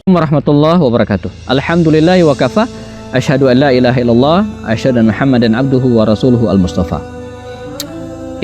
Warahmatullahi wabarakatuh. Alhamdulillah wa kafa. Asyhadu an la ilaha illallah, asyhadu anna Muhammadan abduhu wa rasuluhu al-mustafa.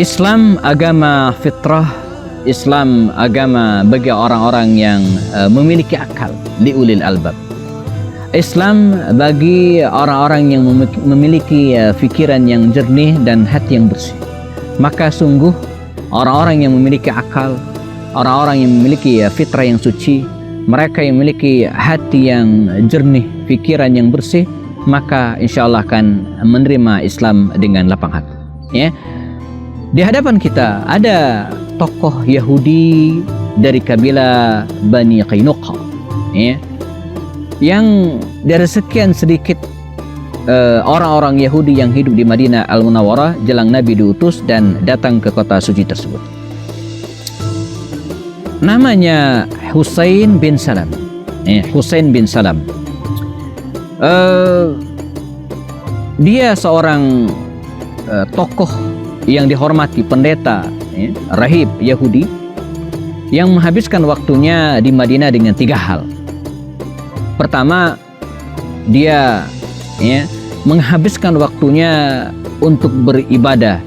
Islam agama fitrah, Islam agama bagi orang-orang yang memiliki akal, liulil albab. Islam bagi orang-orang yang memiliki fikiran yang jernih dan hati yang bersih. Maka sungguh orang-orang yang memiliki akal, orang-orang yang memiliki fitrah yang suci, mereka yang memiliki hati yang jernih, fikiran yang bersih, maka insya Allah akan menerima Islam dengan lapang hati. Ya. Di hadapan kita ada tokoh Yahudi dari kabilah Bani Qainuqa, ya, yang dari sekian sedikit orang-orang Yahudi yang hidup di Madinah Al-Munawwarah jelang Nabi diutus dan datang ke kota suci tersebut. Namanya Husain bin Salam. Husain bin Salam. Dia seorang tokoh yang dihormati, pendeta, rahib Yahudi yang menghabiskan waktunya di Madinah dengan 3 hal. Pertama, dia menghabiskan waktunya untuk beribadah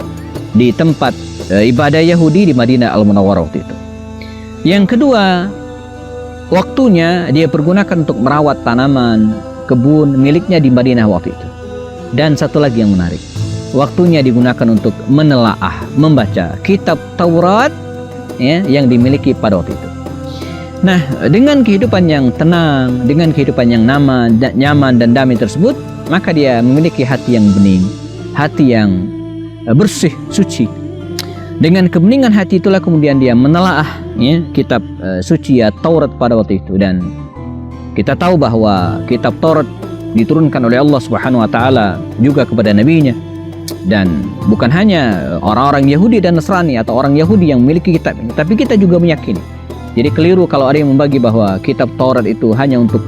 di tempat ibadah Yahudi di Madinah Al-Munawwarah waktu itu. Yang kedua, waktunya dia pergunakan untuk merawat tanaman kebun miliknya di Madinah waktu itu. Dan satu lagi yang menarik, waktunya digunakan untuk menelaah, membaca kitab Taurat yang dimiliki pada waktu itu. Nah, dengan kehidupan yang tenang, dengan kehidupan yang nyaman dan damai tersebut, maka dia memiliki hati yang bening, hati yang bersih, suci. Dengan kebeningan hati itulah kemudian dia menelaah kitab suci Taurat pada waktu itu. Dan kita tahu bahwa kitab Taurat diturunkan oleh Allah Subhanahu wa taala juga kepada nabinya. Dan bukan hanya orang-orang Yahudi dan Nasrani atau orang Yahudi yang memiliki kitab ini, tapi kita juga meyakini. Jadi keliru kalau ada yang membagi bahwa kitab Taurat itu hanya untuk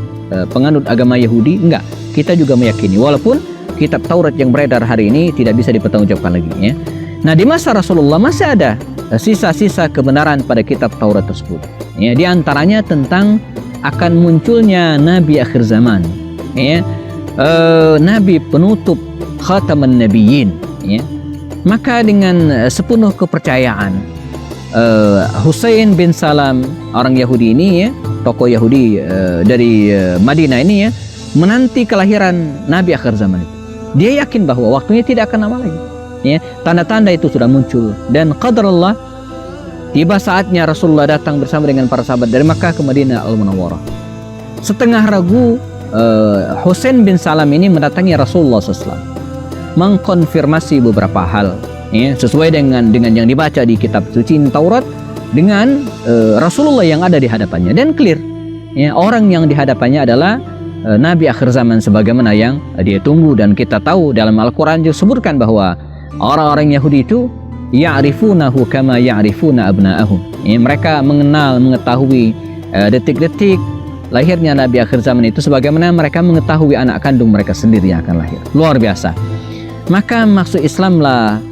penganut agama Yahudi. Enggak, kita juga meyakini walaupun kitab Taurat yang beredar hari ini tidak bisa dipertanggungjawabkan lagi, ya. Nah, di masa Rasulullah masih ada sisa-sisa kebenaran pada kitab Taurat tersebut. Ya, di antaranya tentang akan munculnya Nabi akhir zaman, Nabi penutup khataman nabiyyin. Maka dengan sepenuh kepercayaan, Husain bin Salam, orang Yahudi ini, tokoh Yahudi dari Madinah ini, menanti kelahiran Nabi akhir zaman itu. Dia yakin bahwa waktunya tidak akan lama lagi. Tanda-tanda itu sudah muncul dan qadarullah tiba saatnya Rasulullah datang bersama dengan para sahabat dari Makkah ke Madinah Al-Munawwarah. Setengah ragu, Husain bin Salam ini mendatangi Rasulullah SAW, mengkonfirmasi beberapa hal, sesuai dengan yang dibaca di kitab suci Taurat dengan Rasulullah yang ada di hadapannya, dan clear, orang yang di hadapannya adalah Nabi akhir zaman sebagaimana yang dia tunggu. Dan kita tahu dalam Al-Quran disebutkan bahwa orang-orang Yahudi itu ya'rifunahu kama ya'rifuna abna'ahum. Mereka mengetahui detik-detik lahirnya Nabi akhir zaman itu sebagaimana mereka mengetahui anak kandung mereka sendiri yang akan lahir. Luar biasa. Maka maksud Islamlah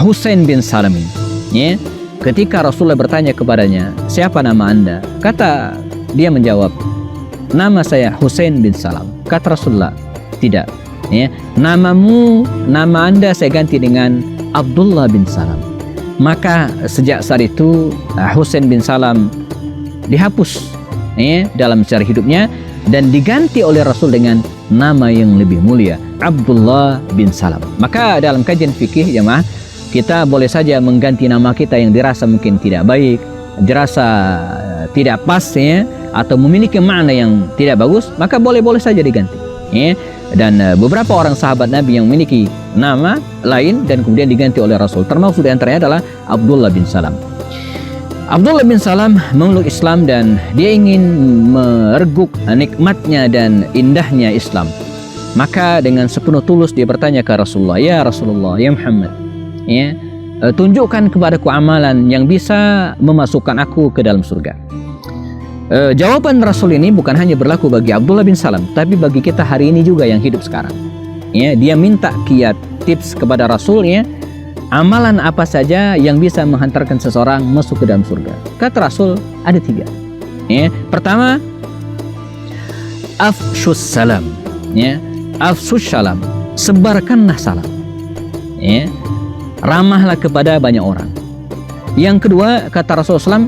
Husain bin Salam ini. Ketika Rasulullah bertanya kepadanya, siapa nama anda? Kata dia menjawab, nama saya Husain bin Salam. Kata Rasulullah, tidak. Namamu, nama anda saya ganti dengan Abdullah bin Salam. Maka sejak saat itu Husain bin Salam dihapus dalam sejarah hidupnya dan diganti oleh Rasul dengan nama yang lebih mulia, Abdullah bin Salam. Maka dalam kajian fikih jemaah, kita boleh saja mengganti nama kita yang dirasa mungkin tidak baik, dirasa tidak pas, atau memiliki makna yang tidak bagus, maka boleh-boleh saja diganti. Dan beberapa orang sahabat Nabi yang memiliki nama lain dan kemudian diganti oleh Rasul, termasuk di antaranya adalah Abdullah bin Salam. Abdullah bin Salam memeluk Islam dan dia ingin mereguk nikmatnya dan indahnya Islam. Maka dengan sepenuh tulus dia bertanya ke Rasulullah, ya Rasulullah, ya Muhammad, tunjukkan kepadaku amalan yang bisa memasukkan aku ke dalam surga. Jawaban Rasul ini bukan hanya berlaku bagi Abdullah bin Salam, tapi bagi kita hari ini juga yang hidup sekarang. Dia minta kiat, tips kepada Rasul, amalan apa saja yang bisa menghantarkan seseorang masuk ke dalam surga. Kata Rasul, ada 3. Ya, pertama, afshus salam. Ya, afshus salam. Sebarkanlah salam. Ya, ramahlah kepada banyak orang. Yang kedua, kata Rasulullah SAW,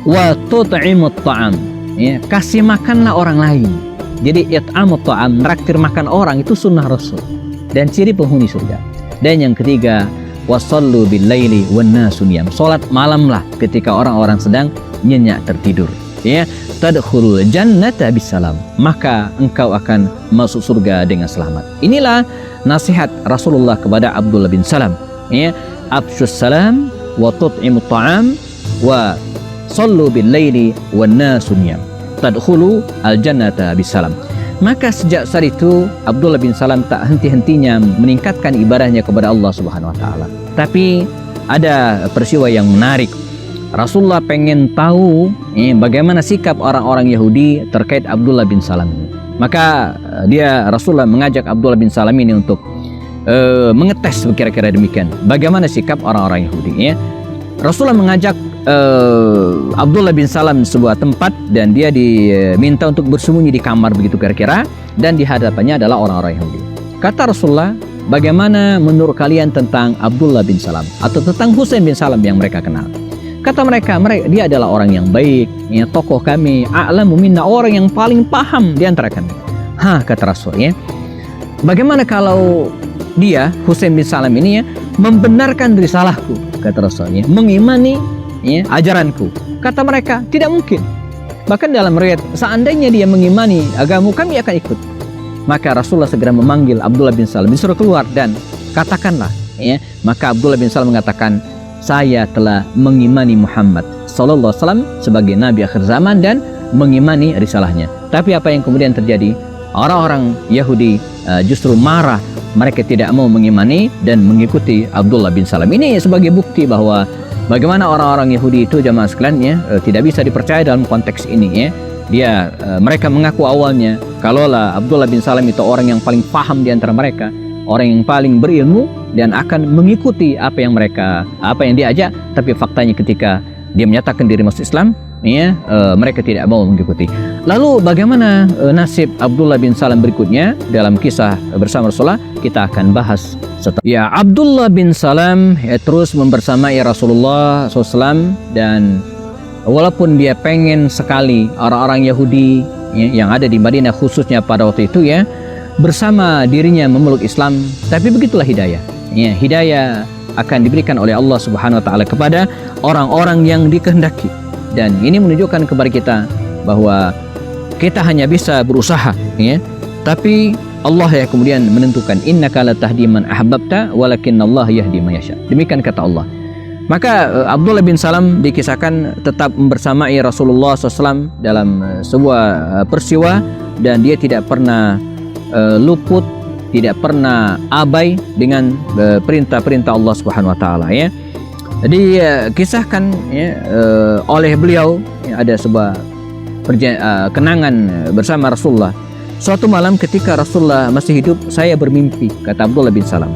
wa tut'imut ta'am. Ya, kasih makanlah orang lain. Jadi it'amut ta'am, traktir makan orang, itu sunnah Rasul dan ciri penghuni surga. Dan yang ketiga, wasallu bil laili wan nasu niyam. Salat malamlah ketika orang-orang sedang nyenyak tertidur. Ya, tadkhulul jannata bisalam. Maka engkau akan masuk surga dengan selamat. Inilah nasihat Rasulullah kepada Abdullah bin Salam. Ya, afshus salam wa tut'imut ta'am wa sallu bil laili wan nasu niyam. Tadkhulu al jannata bisalam. Maka sejak saat itu Abdullah bin Salam tak henti-hentinya meningkatkan ibadahnya kepada Allah Subhanahu wa taala. Tapi ada peristiwa yang menarik. Rasulullah pengen tahu bagaimana sikap orang-orang Yahudi terkait Abdullah bin Salam ini. Maka Rasulullah mengajak Abdullah bin Salam ini untuk mengetes kira-kira demikian. Bagaimana sikap orang-orang Yahudi. Ya. Rasulullah mengajak Abdullah bin Salam sebuah tempat dan dia diminta untuk bersembunyi di kamar begitu kira-kira, dan di hadapannya adalah orang-orang Yahudi. Kata Rasulullah, bagaimana menurut kalian tentang Abdullah bin Salam atau tentang Husain bin Salam yang mereka kenal? Kata mereka dia adalah orang yang baik, ya, tokoh kami, a'lamu minna, orang yang paling paham di antara kami. Kata Rasul, ya. Bagaimana kalau dia, Husain bin Salam ini, ya, membenarkan risalahku, kata Rasulnya, mengimani, ya, ajaranku. Kata mereka, tidak mungkin. Bahkan dalam riwayat, seandainya dia mengimani agamamu, kami akan ikut. Maka Rasulullah segera memanggil Abdullah bin Salam, disuruh keluar dan katakanlah, ya. Maka Abdullah bin Salam mengatakan, saya telah mengimani Muhammad sallallahu alaihi wasallam sebagai nabi akhir zaman dan mengimani risalahnya. Tapi apa yang kemudian terjadi? Orang-orang Yahudi justru marah. Mereka tidak mau mengimani dan mengikuti Abdullah bin Salam. Ini sebagai bukti bahwa bagaimana orang-orang Yahudi itu, jamaah sekalian, ya, tidak bisa dipercaya dalam konteks ini. Ya. Mereka mengaku awalnya kalaulah Abdullah bin Salam itu orang yang paling paham di antara mereka, orang yang paling berilmu dan akan mengikuti apa yang diajak. Tapi faktanya ketika dia menyatakan diri masuk Islam, ya, mereka tidak mau mengikuti. Lalu bagaimana nasib Abdullah bin Salam berikutnya dalam kisah bersama Rasulullah? Kita akan bahas setelah. Ya, Abdullah bin Salam terus membersamai Rasulullah SAW, dan walaupun dia pengen sekali orang-orang Yahudi, ya, yang ada di Madinah khususnya pada waktu itu, ya, bersama dirinya memeluk Islam, tapi begitulah hidayah. Ya, hidayah akan diberikan oleh Allah Subhanahu wa taala kepada orang-orang yang dikehendaki. Dan ini menunjukkan kepada kita bahwa kita hanya bisa berusaha, ya, tapi Allah yang kemudian menentukan. Innaka la tahdi man ahbabta walakinnallaha yahdi man yasha. Demikian kata Allah. Maka Abdullah bin Salam dikisahkan tetap membersamai Rasulullah SAW dalam sebuah peristiwa, dan dia tidak pernah luput, tidak pernah abai dengan perintah-perintah Allah Subhanahu wa taala, ya. Jadi kisahkan, ya, oleh beliau, ya, ada sebuah kenangan bersama Rasulullah. Suatu malam ketika Rasulullah masih hidup, saya bermimpi, kata Abdullah bin Salam.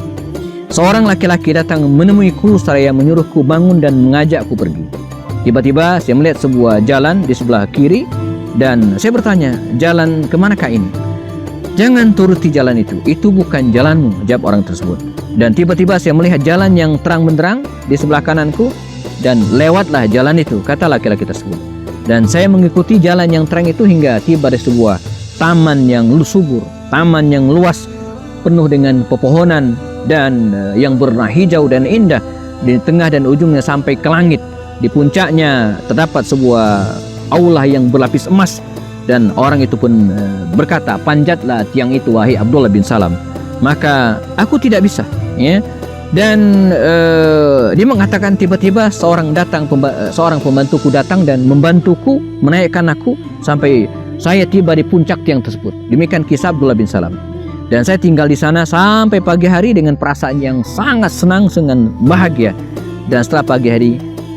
Seorang laki-laki datang menemuiku seraya menyuruhku bangun dan mengajakku pergi. Tiba-tiba saya melihat sebuah jalan di sebelah kiri dan saya bertanya, jalan kemanakah ini? Jangan turuti jalan itu bukan jalanmu, jawab orang tersebut. Dan tiba-tiba saya melihat jalan yang terang benderang di sebelah kananku, dan lewatlah jalan itu, kata laki-laki tersebut. Dan saya mengikuti jalan yang terang itu hingga tiba di sebuah taman yang subur, taman yang luas, penuh dengan pepohonan dan yang berwarna hijau dan indah. Di tengah dan ujungnya sampai ke langit. Di puncaknya terdapat sebuah aula yang berlapis emas. Dan orang itu pun berkata, panjatlah tiang itu wahai Abdullah bin Salam. Maka aku tidak bisa, ya. Dan dia mengatakan tiba-tiba seorang pembantuku datang dan membantuku menaikkan aku sampai saya tiba di puncak tiang tersebut. Demikian kisah Abdullah bin Salam. Dan saya tinggal di sana sampai pagi hari dengan perasaan yang sangat senang, dengan bahagia. Dan setelah pagi hari,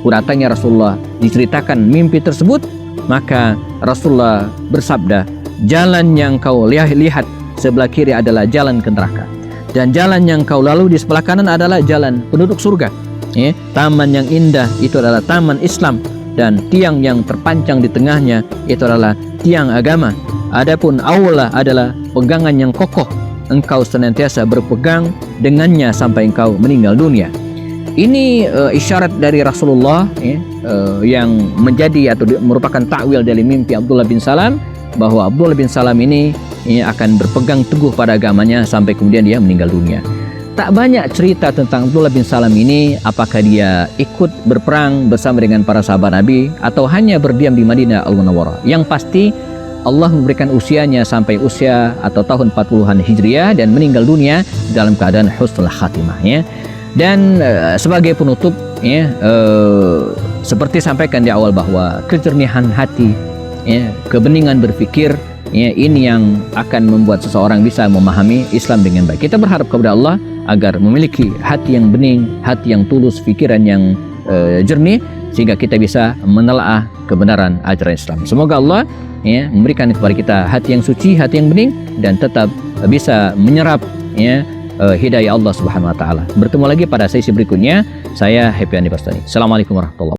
datangnya Rasulullah, diceritakan mimpi tersebut. Maka Rasulullah bersabda, jalan yang kau lihat sebelah kiri adalah jalan ke neraka, dan jalan yang kau lalui di sebelah kanan adalah jalan penduduk surga. Ya, taman yang indah itu adalah taman Islam, dan tiang yang terpancang di tengahnya itu adalah tiang agama. Adapun aulah adalah pegangan yang kokoh, engkau senantiasa berpegang dengannya sampai engkau meninggal dunia. Ini isyarat dari Rasulullah yang menjadi atau merupakan takwil dari mimpi Abdullah bin Salam, bahwa Abdullah bin Salam ini akan berpegang teguh pada agamanya sampai kemudian dia meninggal dunia. Tak banyak cerita tentang Abdullah bin Salam ini, apakah dia ikut berperang bersama dengan para sahabat Nabi atau hanya berdiam di Madinah Al-Munawwarah. Yang pasti Allah memberikan usianya sampai usia atau tahun 40-an Hijriah dan meninggal dunia dalam keadaan husnul khatimah ya. Dan sebagai penutup ya, seperti sampaikan di awal bahwa kejernihan hati ya, kebeningan berpikir ya, ini yang akan membuat seseorang bisa memahami Islam dengan baik. Kita berharap kepada Allah agar memiliki hati yang bening, hati yang tulus, pikiran yang jernih, sehingga kita bisa menelaah kebenaran ajaran Islam. Semoga Allah ya, memberikan kepada kita hati yang suci, hati yang bening, dan tetap bisa menyerap ya, hidayah Allah Subhanahu wa taala. Bertemu lagi pada sesi berikutnya. Saya Happy Andi Bastani. Assalamualaikum warahmatullahi wabarakatuh.